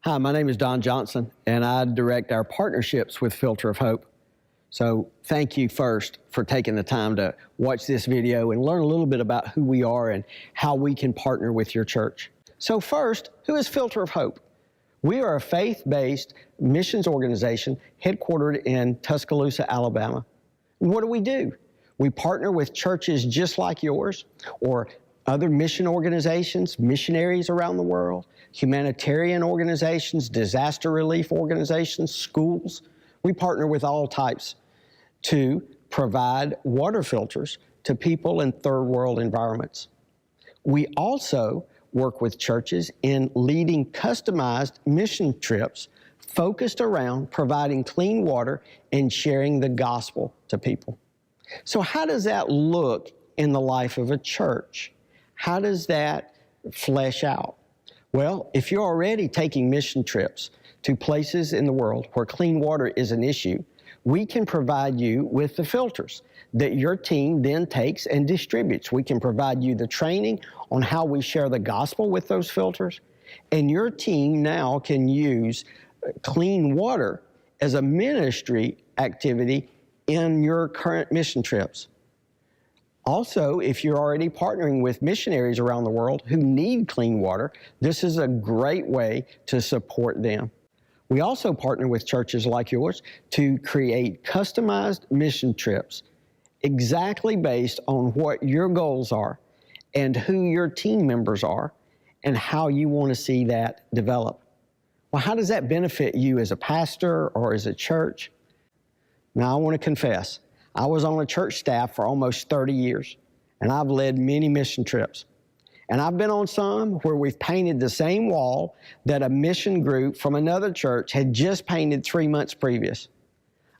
Hi, my name is Don Johnson, and I direct our partnerships with Filter of Hope. So thank you first for taking the time to watch this video and learn a little bit about who we are and how we can partner with your church. So first, who is Filter of Hope? We are a faith-based missions organization headquartered in Tuscaloosa, Alabama. And what do? We partner with churches just like yours or other mission organizations, missionaries around the world, humanitarian organizations, disaster relief organizations, schools. We partner with all types to provide water filters to people in third world environments. We also work with churches in leading customized mission trips focused around providing clean water and sharing the gospel to people. So how does that look in the life of a church? How does that flesh out? Well, if you're already taking mission trips to places in the world where clean water is an issue, we can provide you with the filters that your team then takes and distributes. We can provide you the training on how we share the gospel with those filters, and your team now can use clean water as a ministry activity in your current mission trips. Also, if you're already partnering with missionaries around the world who need clean water, this is a great way to support them. We also partner with churches like yours to create customized mission trips exactly based on what your goals are and who your team members are and how you want to see that develop. Well, how does that benefit you as a pastor or as a church? Now, I want to confess, I was on a church staff for almost 30 years, and I've led many mission trips. And I've been on some where we've painted the same wall that a mission group from another church had just painted 3 months previous.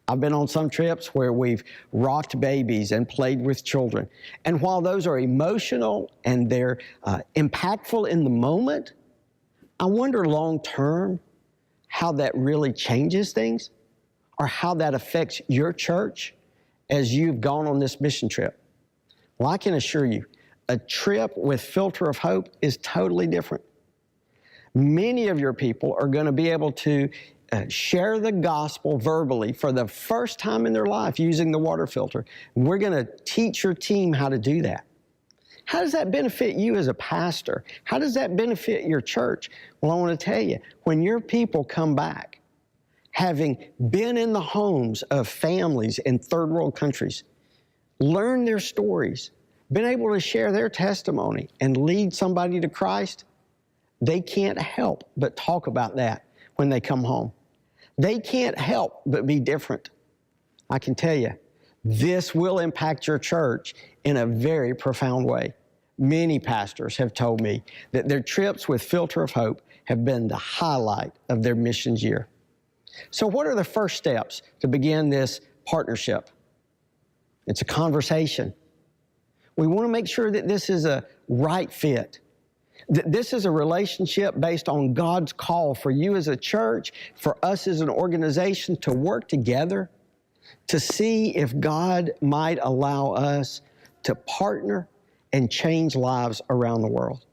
I've been on some trips where we've rocked babies and played with children. And while those are emotional and they're impactful in the moment, I wonder long term how that really changes things or how that affects your church as you've gone on this mission trip. Well, I can assure you, a trip with Filter of Hope is totally different. Many of your people are going to be able to share the gospel verbally for the first time in their life using the water filter. We're going to teach your team how to do that. How does that benefit you as a pastor? How does that benefit your church? Well, I want to tell you, when your people come back, having been in the homes of families in third world countries, learn their stories, been able to share their testimony and lead somebody to Christ, they can't help but talk about that when they come home. They can't help but be different. I can tell you, this will impact your church in a very profound way. Many pastors have told me that their trips with Filter of Hope have been the highlight of their missions year. So what are the first steps to begin this partnership? It's a conversation. We want to make sure that this is a right fit, that this is a relationship based on God's call for you as a church, for us as an organization to work together to see if God might allow us to partner and change lives around the world.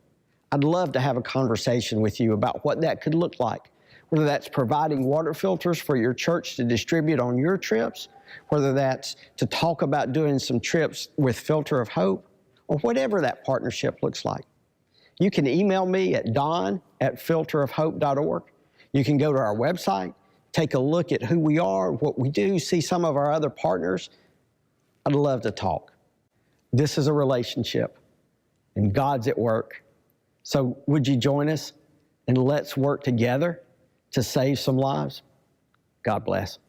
I'd love to have a conversation with you about what that could look like, whether that's providing water filters for your church to distribute on your trips, whether that's to talk about doing some trips with Filter of Hope, or whatever that partnership looks like. You can email me at don@filterofhope.org. You can go to our website, take a look at who we are, what we do, see some of our other partners. I'd love to talk. This is a relationship, and God's at work. So would you join us, and let's work together to save some lives? God bless.